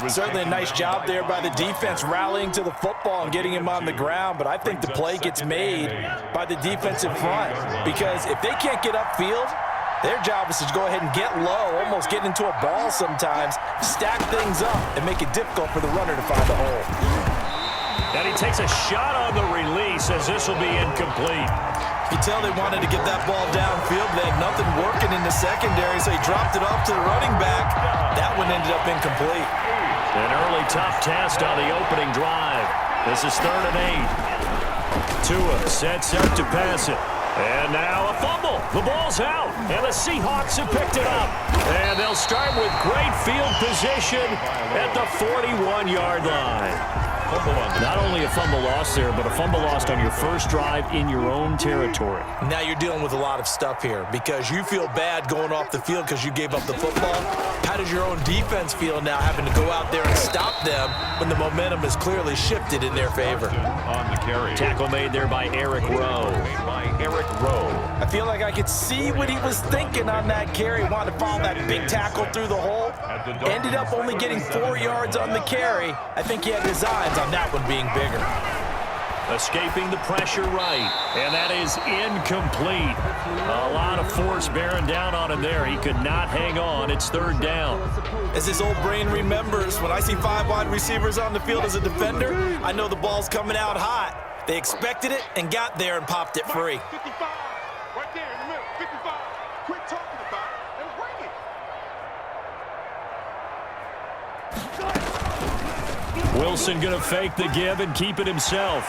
Certainly a nice job there by the defense rallying to the football and getting him on the ground, but I think the play gets made by the defensive front because if they can't get upfield, their job is to go ahead and get low, almost get into a ball sometimes, stack things up, and make it difficult for the runner to find the hole. And he takes a shot on the release as this will be incomplete. You can tell they wanted to get that ball downfield. They had nothing working in the secondary, so he dropped it off to the running back. That one ended up incomplete. An early tough test on the opening drive. This is 3rd and 8. Tua sets up to pass it. And now a fumble. The ball's out, and the Seahawks have picked it up. And they'll start with great field position at the 41-yard line. Not only a fumble loss there, but a fumble lost on your first drive in your own territory. Now you're dealing with a lot of stuff here because you feel bad going off the field because you gave up the football. How does your own defense feel now having to go out there and stop them when the momentum is clearly shifted in their favor? On the carry. Tackle made there by Eric Rowe. I feel like I could see what he was thinking on that carry. Wanted to follow that big tackle through the hole. Ended up only getting 4 yards on the carry. I think he had designs on that one being bigger. Escaping the pressure right, and that is incomplete. A lot of force bearing down on him there. He could not hang on. It's 3rd down. As his old brain remembers, when I see 5 wide receivers on the field as a defender, I know the ball's coming out hot. They expected it and got there and popped it free. 55, right there in the middle, 55. Quit talking about it and bring it. Wilson going to fake the give and keep it himself.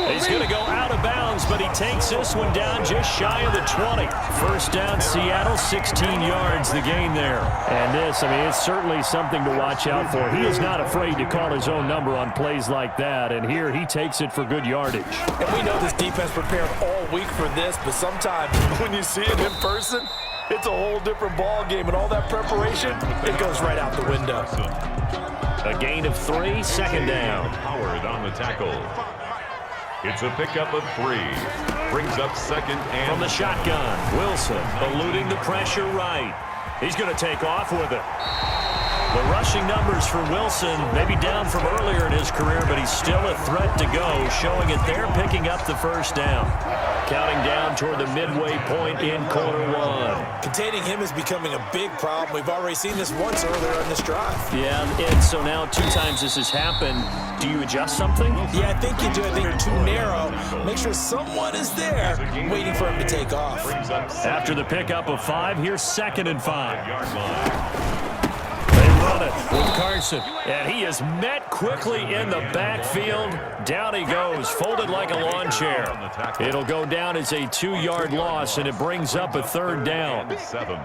He's going to go out of bounds, but he takes this one down just shy of the 20. 1st down, Seattle, 16 yards the gain there. And this, I mean, it's certainly something to watch out for. He is not afraid to call his own number on plays like that, and here he takes it for good yardage. And we know this defense prepared all week for this, but sometimes when you see it in person, it's a whole different ball game, and all that preparation, it goes right out the window. A gain of 3, 2nd down. Howard on the tackle. It's a pickup of 3. Brings up 2nd and... From the shotgun, Wilson eluding the pressure right. He's going to take off with it. The rushing numbers for Wilson maybe down from earlier in his career, but he's still a threat to go, showing it there, picking up the 1st down. Counting down toward the midway point in quarter 1. Containing him is becoming a big problem. We've already seen this once earlier in this drive. Yeah, and so now 2 times this has happened. Do you adjust something? Yeah, I think you do. I think you're too narrow. Make sure someone is there waiting for him to take off. After the pickup of 5, here's 2nd and 5. They run it with Carson, and he is met quickly in the backfield. Down he goes, folded like a lawn chair. It'll go down as a 2-yard loss, and it brings up a 3rd down. 7.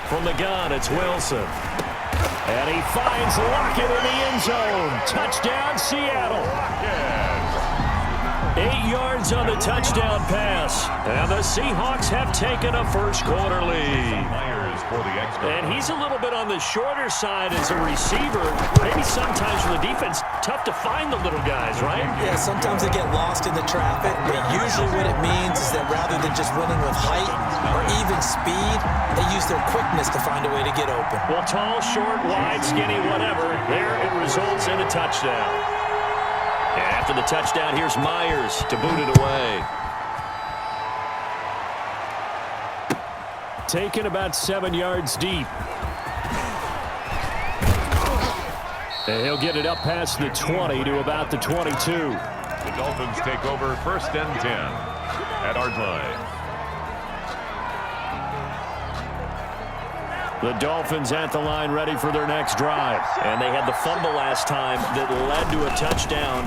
From the gun, it's Wilson. And he finds Lockett in the end zone. Touchdown, Seattle. 8 yards on the touchdown pass. And the Seahawks have taken a first-quarter lead. And he's a little bit on the shorter side as a receiver. Maybe sometimes for the defense, tough to find the little guys, right? Yeah, sometimes they get lost in the traffic, but usually what it means is that rather than just winning with height or even speed, they use their quickness to find a way to get open. Well, tall, short, wide, skinny, whatever, there it results in a touchdown. After the touchdown, here's Myers to boot it away. Taken about 7 yards deep. And he'll get it up past the 20 to about the 22. The Dolphins take over 1st and 10 at our line. The Dolphins at the line ready for their next drive. And they had the fumble last time that led to a touchdown.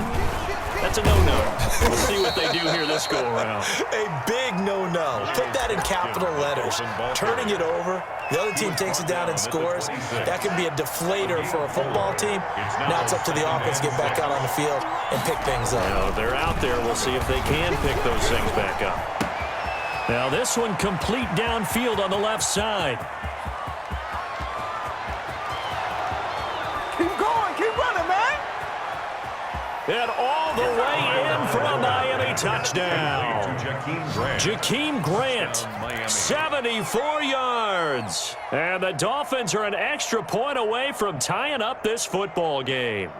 That's a no-no. We'll see what they do here this go-around. A big no-no. Put that in capital letters. Turning it over, the other team takes it down and scores. That can be a deflator for a football team. Now it's up to the offense to get back out on the field and pick things up. Now, they're out there. We'll see if they can pick those things back up. Now, this one complete downfield on the left side. And all the way in for a Miami touchdown. Jakeem Grant, 74 yards. And the Dolphins are an extra point away from tying up this football game.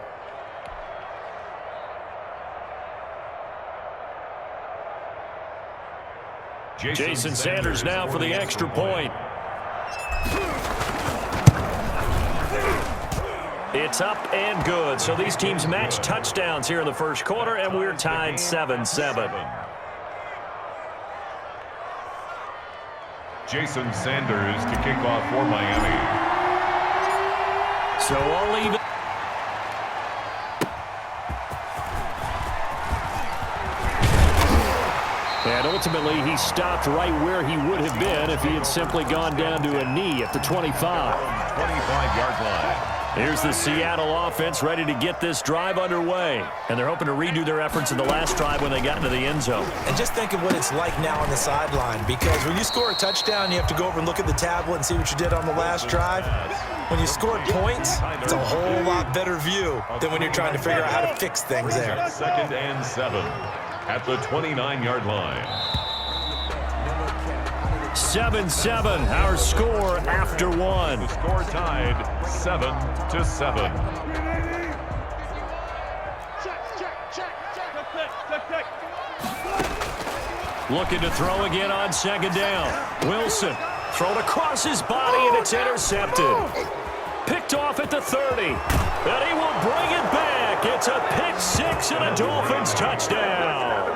Jason Sanders now for the extra point. It's up and good. So these teams match touchdowns here in the first quarter, and we're tied 7-7. Jason Sanders to kick off for Miami. So all even. And ultimately, he stopped right where he would have been if he had simply gone down to a knee at the 25. 25-yard line. Here's the Seattle offense ready to get this drive underway. And they're hoping to redo their efforts in the last drive when they got into the end zone. And just think of what it's like now on the sideline, because when you score a touchdown, you have to go over and look at the tablet and see what you did on the last drive. When you scored points, it's a whole lot better view than when you're trying to figure out how to fix things there. 2nd and 7 at the 29-yard line. 7-7, our score after one. The score tied 7-7. Looking to throw again on 2nd down. Wilson thrown across his body, and it's intercepted. Picked off at the 30. And he will bring it back. It's a pick six and a Dolphins touchdown.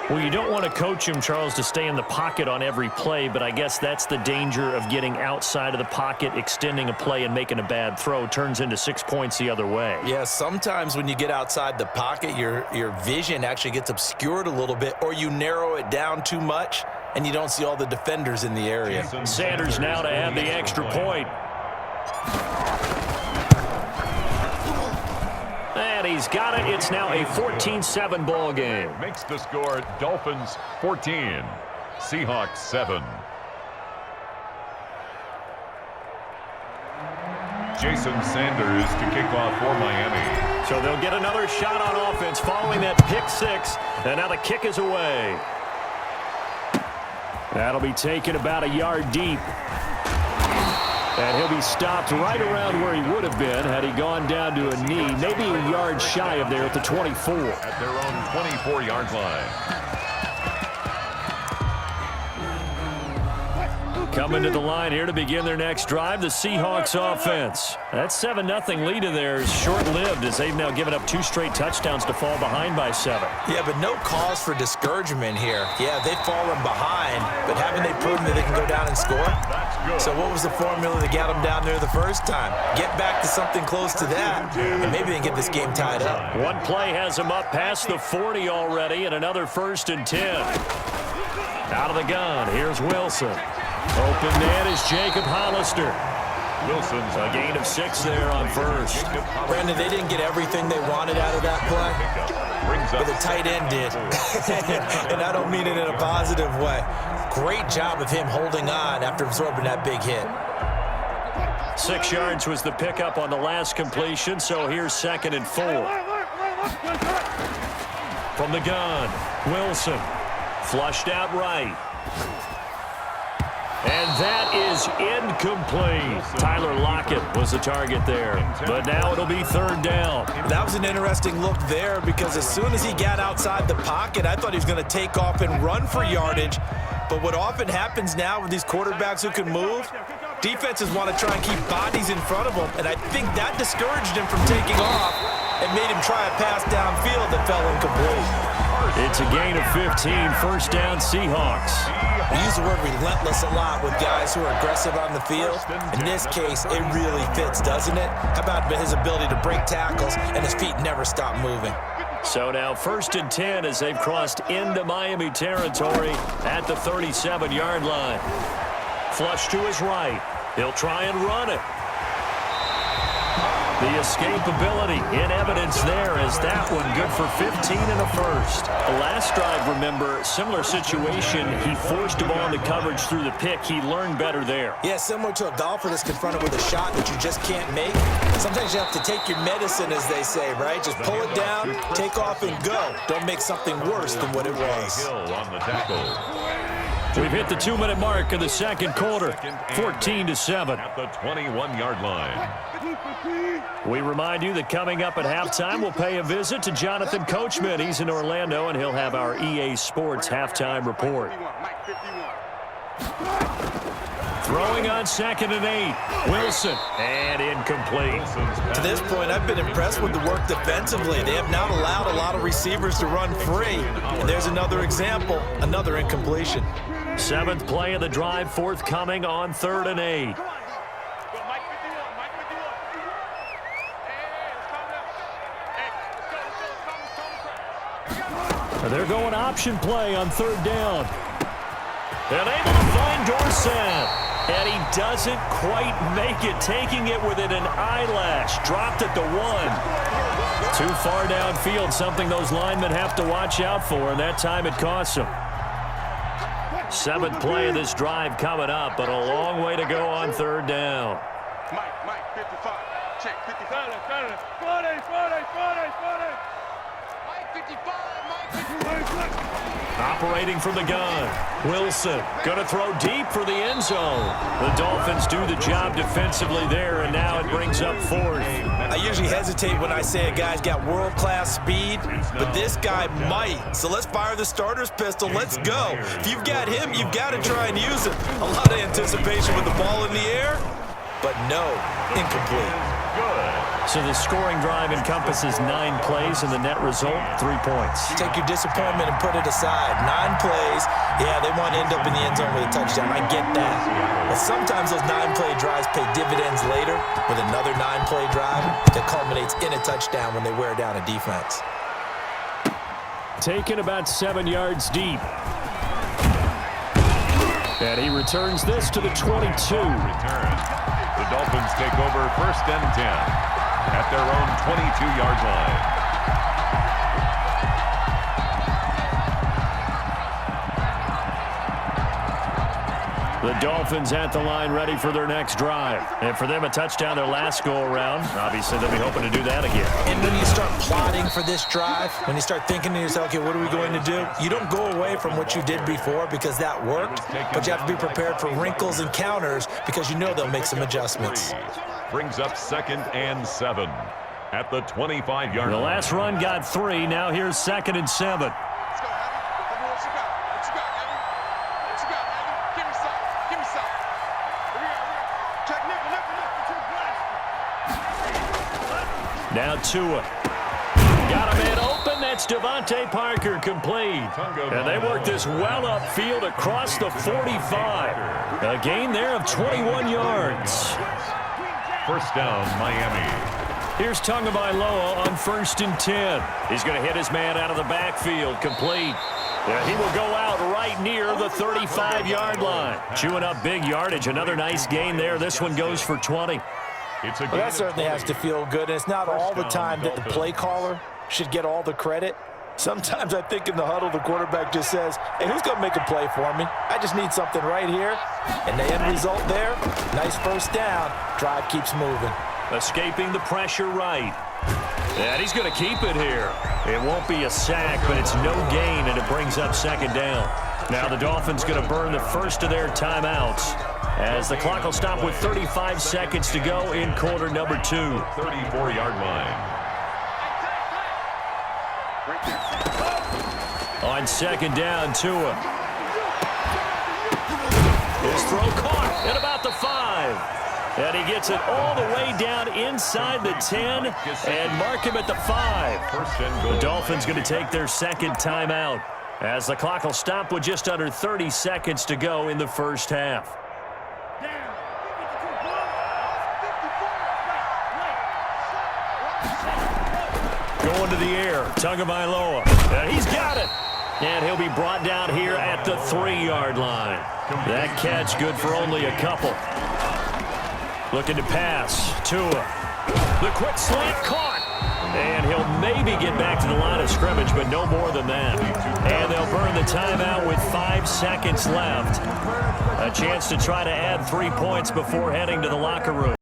Well, you don't want to coach him, Charles, to stay in the pocket on every play, but I guess that's the danger of getting outside of the pocket, extending a play, and making a bad throw. Turns into 6 points the other way. Yeah, sometimes when you get outside the pocket, your vision actually gets obscured a little bit, or you narrow it down too much, and you don't see all the defenders in the area. Sanders now to add the extra point. And he's got it. It's now a 14-7 ball game. Makes the score Dolphins 14, Seahawks 7. Jason Sanders to kick off for Miami. So they'll get another shot on offense following that pick six. And now the kick is away. That'll be taken about a yard deep. And he'll be stopped right around where he would have been had he gone down to a knee, maybe a yard shy of there at the 24. At their own 24-yard line. Coming to the line here to begin their next drive, the Seahawks offense. That 7-0 lead of theirs is short-lived as they've now given up 2 straight touchdowns to fall behind by 7. Yeah, but no cause for discouragement here. Yeah, they've fallen behind, but haven't they proven that they can go down and score? So what was the formula that got them down there the first time? Get back to something close to that, and maybe they can get this game tied up. One play has them up past the 40 already, and another 1st and 10. Out of the gun, here's Wilson. Open man is Jacob Hollister. Wilson's A gain of 6 there on first. Brandon, they didn't get everything they wanted out of that play, but the tight end did. And I don't mean it in a positive way. Great job of him holding on after absorbing that big hit. 6 yards was the pickup on the last completion, so here's 2nd and 4. From the gun, Wilson. Flushed out right. And that is incomplete. Tyler Lockett was the target there. But now it'll be 3rd down. That was an interesting look there because as soon as he got outside the pocket, I thought he was going to take off and run for yardage. But what often happens now with these quarterbacks who can move, defenses want to try and keep bodies in front of them. And I think that discouraged him from taking off and made him try a pass downfield that fell incomplete. It's a gain of 15, 1st down Seahawks. We use the word relentless a lot with guys who are aggressive on the field. In this case, it really fits, doesn't it? How about his ability to break tackles and his feet never stop moving? So now 1st and 10 as they've crossed into Miami territory at the 37-yard line. Flush to his right. He'll try and run it. The escapability in evidence there as that one good for 15 in the first. The last drive, remember, similar situation. He forced the ball into coverage through the pick. He learned better there. Yeah, similar to a golfer that's confronted with a shot that you just can't make. Sometimes you have to take your medicine, as they say, right? Just pull it down, take off, and go. Don't make something worse than what it was. On the tackle. We've hit the 2-minute mark of the second quarter, 14-7. At the 21-yard line. We remind you that coming up at halftime, we'll pay a visit to Jonathan Coachman. He's in Orlando, and he'll have our EA Sports halftime report. Throwing on 2nd and 8. Wilson, and incomplete. To this point, I've been impressed with the work defensively. They have not allowed a lot of receivers to run free. And there's another example, another incompletion. 7th play of the drive, forthcoming on 3rd and 8. They're going option play on 3rd down. And able to find Dorsett. And he doesn't quite make it, taking it within an eyelash. Dropped at the 1. Too far downfield, something those linemen have to watch out for, and that time it costs them. 7th play of this drive coming up, but a long way to go on 3rd down. Mike, 55. Check, 55. Mike, 55. Operating from the gun. Wilson going to throw deep for the end zone. The Dolphins do the job defensively there, and now it brings up 4th. I usually hesitate when I say a guy's got world-class speed, but this guy might. So let's fire the starter's pistol. Let's go. If you've got him, you've got to try and use it. A lot of anticipation with the ball in the air, but no, incomplete. So the scoring drive encompasses 9 plays, and the net result, 3 points. Take your disappointment and put it aside. 9 plays. Yeah, they want to end up in the end zone with a touchdown. I get that. But sometimes those 9-play drives pay dividends later with another 9-play drive that culminates in a touchdown when they wear down a defense. Taken about 7 yards deep. And he returns this to the 22. The Dolphins take over 1st and 10 at their own 22-yard line. The Dolphins at the line ready for their next drive. And for them, a touchdown their last go-around. Obviously, they'll be hoping to do that again. And when you start plotting for this drive, when you start thinking to yourself, okay, what are we going to do? You don't go away from what you did before because that worked, but you have to be prepared for wrinkles and counters because you know they'll make some adjustments. Brings up 2nd and 7 at the 25-yard line. The last run got 3. Now here's 2nd and 7. Now Tua. Got a man open. That's Devontae Parker, complete. And they work this well upfield across the 45. A gain there of 21 yards. 1st down, Miami. Here's Tagovailoa on 1st and 10. He's going to hit his man out of the backfield, complete. He will go out right near the 35-yard line. Chewing up big yardage. Another nice gain there. This one goes for 20. Well, that certainly has to feel good, and it's not all the time that the play caller should get all the credit. Sometimes I think in the huddle, the quarterback just says, hey, who's going to make a play for me? I just need something right here. And the end result there, nice 1st down. Drive keeps moving. Escaping the pressure right. And he's going to keep it here. It won't be a sack, but it's no gain, and it brings up 2nd down. Now the Dolphins going to burn the first of their timeouts as the clock will stop with 35 seconds to go in quarter number 2. 34-yard line. On 2nd down, Tua. His throw caught at about the 5. And he gets it all the way down inside the 10 and mark him at the 5. The Dolphins going to take their 2nd timeout as the clock will stop with just under 30 seconds to go in the first half. Going to the air, Tagovailoa. And he's got it. And he'll be brought down here at the 3-yard line. That catch good for only a couple. Looking to pass. Tua. The quick slant caught. And he'll maybe get back to the line of scrimmage, but no more than that. And they'll burn the timeout with 5 seconds left. A chance to try to add 3 points before heading to the locker room.